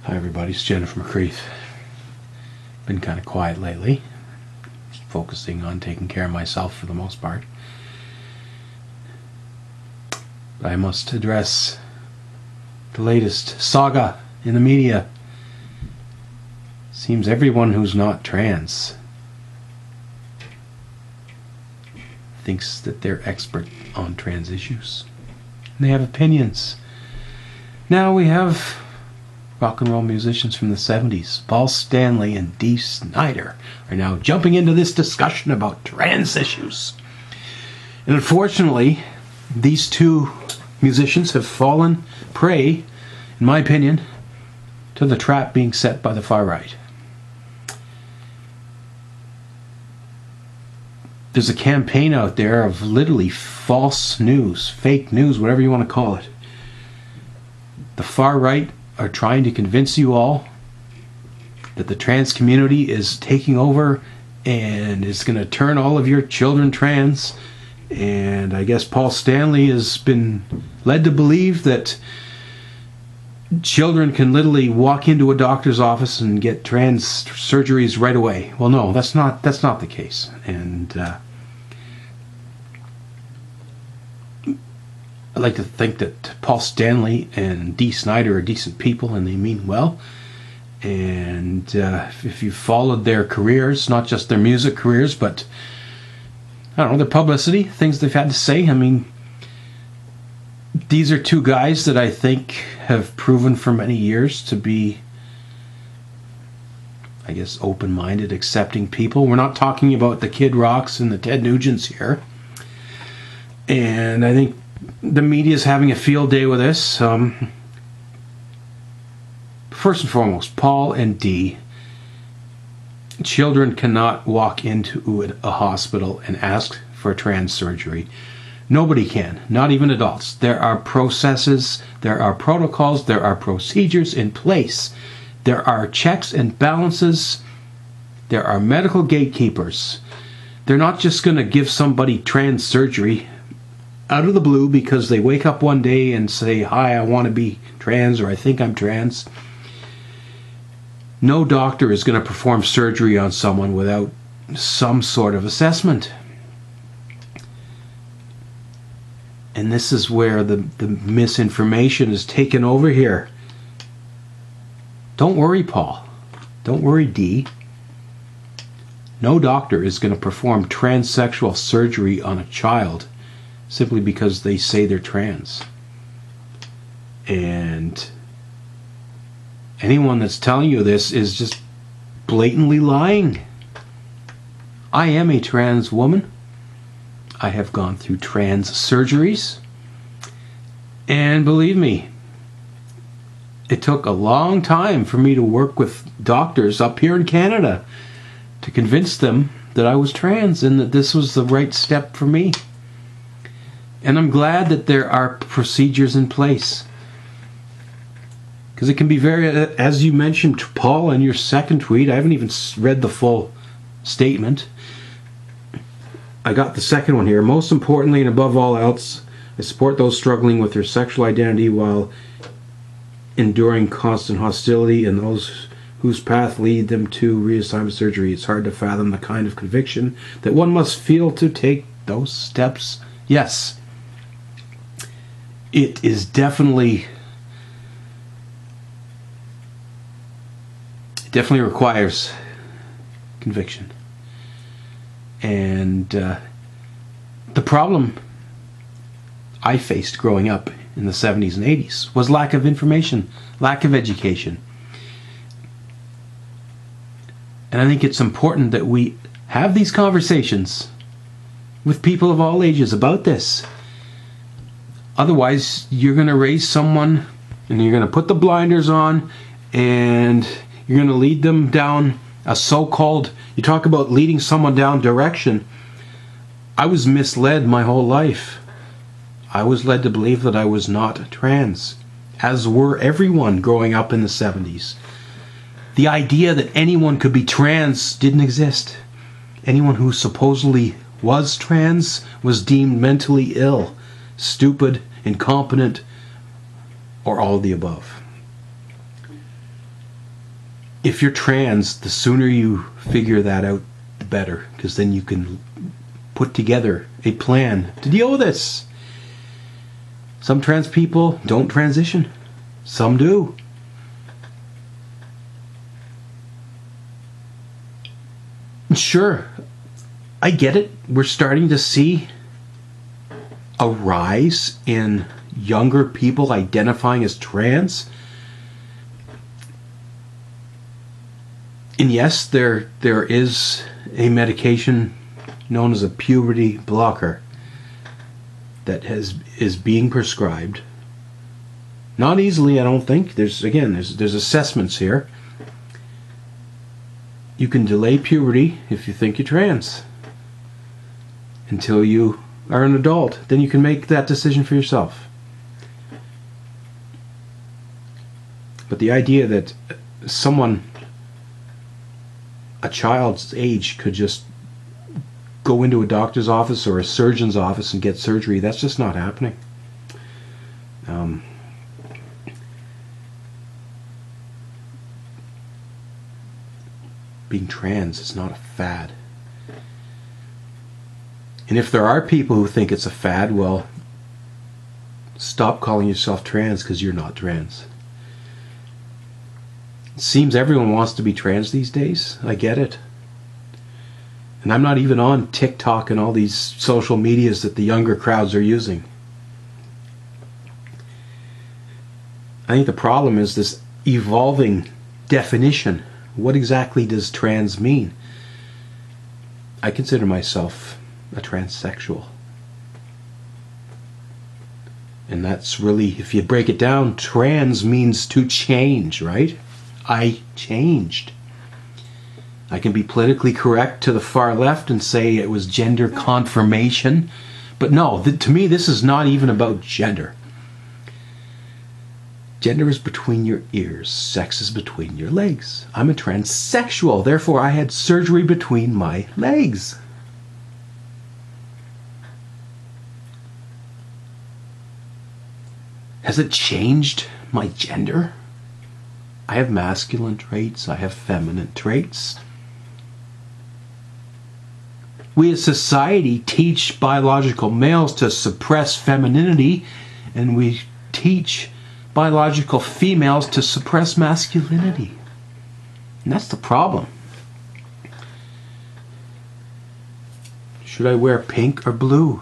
Hi everybody, it's Jennifer McCreath. Been kind of quiet lately, focusing on taking care of myself for the most part. But I must address the latest saga in the media. Seems everyone who's not trans thinks that they're expert on trans issues. And they have opinions. Now we have rock and roll musicians from the 70s, Paul Stanley and Dee Snider, are now jumping into this discussion about trans issues. And unfortunately, these two musicians have fallen prey, in my opinion, to the trap being set by the far right. There's a campaign out there of literally false news, fake news, whatever you want to call it. The far right are trying to convince you all that the trans community is taking over and is going to turn all of your children trans. And I guess Paul Stanley has been led to believe that children can literally walk into a doctor's office and get trans surgeries right away. Well, no, that's not the case. And I like to think that Paul Stanley and Dee Snider are decent people and they mean well. And if you followed their careers, not just their music careers, but I don't know, their publicity, things they've had to say. I mean, these are two guys that I think have proven for many years to be, I guess, open-minded, accepting people. We're not talking about the Kid Rocks and the Ted Nugents here. And I think the media is having a field day with this. First and foremost, Paul and Dee, children cannot walk into a hospital and ask for trans surgery. Nobody can, not even adults. There are processes, there are protocols, there are procedures in place. There are checks and balances. There are medical gatekeepers. They're not just going to give somebody trans surgery out of the blue because they wake up one day and say, "Hi, I want to be trans," or "I think I'm trans." No doctor is going to perform surgery on someone without some sort of assessment. And this is where the misinformation is taken over here. Don't worry, Paul. Don't worry, Dee. No doctor is going to perform transsexual surgery on a child simply because they say they're trans. And anyone that's telling you this is just blatantly lying. I am a trans woman. I have gone through trans surgeries. And believe me, it took a long time for me to work with doctors up here in Canada to convince them that I was trans and that this was the right step for me. And I'm glad that there are procedures in place. Because it can be very, as you mentioned, Paul, in your second tweet, I haven't even read the full statement. I got the second one here. Most importantly and above all else, I support those struggling with their sexual identity while enduring constant hostility and those whose path lead them to reassignment surgery. It's hard to fathom the kind of conviction that one must feel to take those steps. Yes, it is definitely requires conviction. And the problem I faced growing up in the 70s and 80s was lack of information, lack of education. And I think it's important that we have these conversations with people of all ages about this. Otherwise, you're going to raise someone and you're going to put the blinders on and you're going to lead them down a so-called, you talk about leading someone down direction. I was misled my whole life. I was led to believe that I was not trans, as were everyone growing up in the 70s. The idea that anyone could be trans didn't exist. Anyone who supposedly was trans was deemed mentally ill, stupid, incompetent, or all of the above. if you're trans, the sooner you figure that out, the better, because then you can put together a plan to deal with this. Some trans people don't transition. Some do. Sure, I get it. We're starting to see a rise in younger people identifying as trans. And yes, there is a medication known as a puberty blocker that is being prescribed. Not easily, I don't think. There's assessments here. You can delay puberty if you think you're trans until you are an adult. Then you can make that decision for yourself. But the idea that a child's age could just go into a doctor's office or a surgeon's office and get surgery, that's just not happening. Being trans is not a fad. And if there are people who think it's a fad, well, stop calling yourself trans, because you're not trans. It seems everyone wants to be trans these days. I get it. And I'm not even on TikTok and all these social medias that the younger crowds are using. I think the problem is this evolving definition. What exactly does trans mean? I consider myself a transsexual. And that's really, if you break it down, trans means to change, right? I changed. I can be politically correct to the far left and say it was gender confirmation. But no, to me this is not even about gender. Gender is between your ears. Sex is between your legs. I'm a transsexual. Therefore, I had surgery between my legs. Has it changed my gender? I have masculine traits. I have feminine traits. We as society teach biological males to suppress femininity, and we teach biological females to suppress masculinity. And that's the problem. Should I wear pink or blue?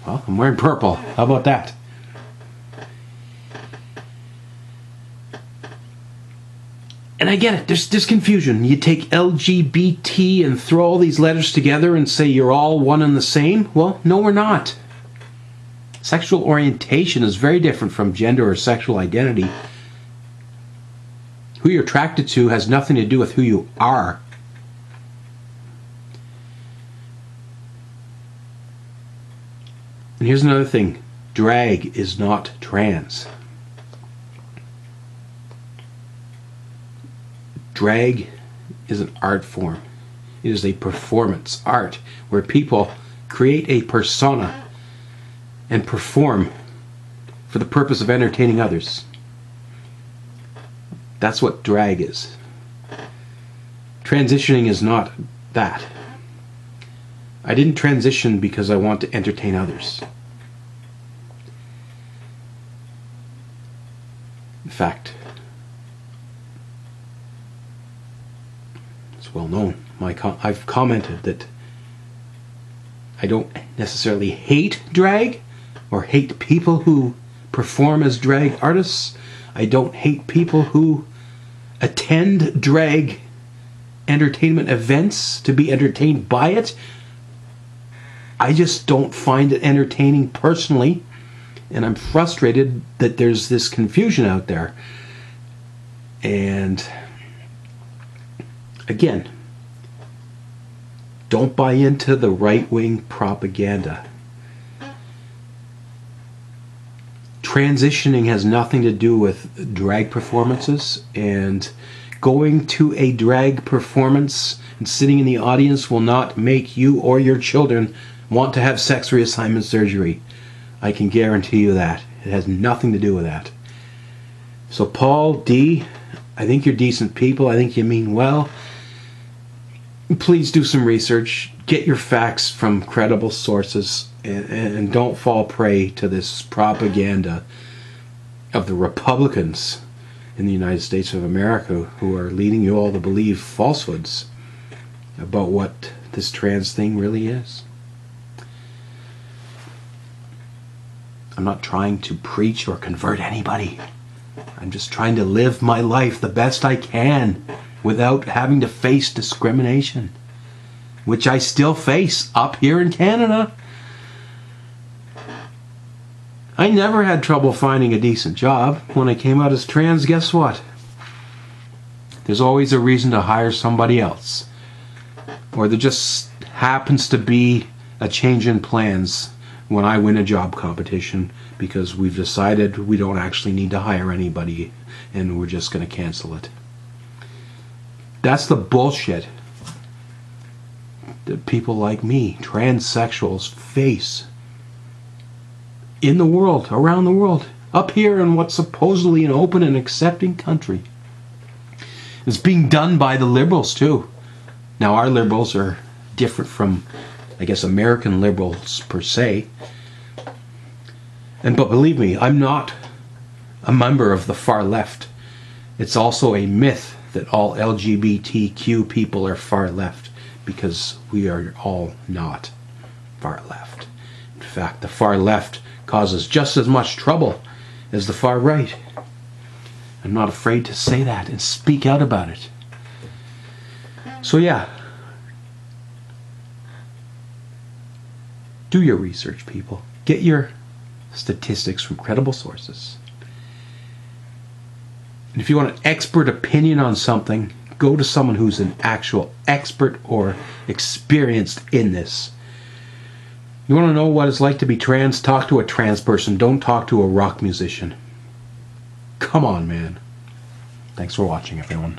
Well, I'm wearing purple. How about that? And I get it. There's confusion. You take LGBT and throw all these letters together and say you're all one and the same. Well, no, we're not. Sexual orientation is very different from gender or sexual identity. Who you're attracted to has nothing to do with who you are. And here's another thing. Drag is not trans. Drag is an art form. It is a performance art where people create a persona and perform for the purpose of entertaining others. That's what drag is. Transitioning is not that. I didn't transition because I want to entertain others. In fact, it's well known. I've commented that I don't necessarily hate drag or hate people who perform as drag artists. I don't hate people who attend drag entertainment events to be entertained by it. I just don't find it entertaining personally, and I'm frustrated that there's this confusion out there. And again, don't buy into the right-wing propaganda. Transitioning has nothing to do with drag performances, and going to a drag performance and sitting in the audience will not make you or your children want to have sex reassignment surgery. I can guarantee you that. It has nothing to do with that. So Paul D, I think you're decent people. I think you mean well. Please do some research. Get your facts from credible sources, and don't fall prey to this propaganda of the Republicans in the United States of America who are leading you all to believe falsehoods about what this trans thing really is. I'm not trying to preach or convert anybody. I'm just trying to live my life the best I can without having to face discrimination, which I still face up here in Canada. I never had trouble finding a decent job. When I came out as trans, guess what? There's always a reason to hire somebody else. Or there just happens to be a change in plans when I win a job competition because we've decided we don't actually need to hire anybody and we're just going to cancel it. That's the bullshit that people like me, transsexuals, face in the world, around the world, up here in what's supposedly an open and accepting country. It's being done by the liberals too. Now our liberals are different from, I guess, American liberals per se. But believe me, I'm not a member of the far left. It's also a myth that all LGBTQ people are far left, because we are all not far left. In fact, the far left causes just as much trouble as the far right. I'm not afraid to say that and speak out about it. So yeah, do your research, people. Get your statistics from credible sources. And if you want an expert opinion on something, go to someone who's an actual expert or experienced in this. You want to know what it's like to be trans? Talk to a trans person. Don't talk to a rock musician. Come on, man. Thanks for watching, everyone.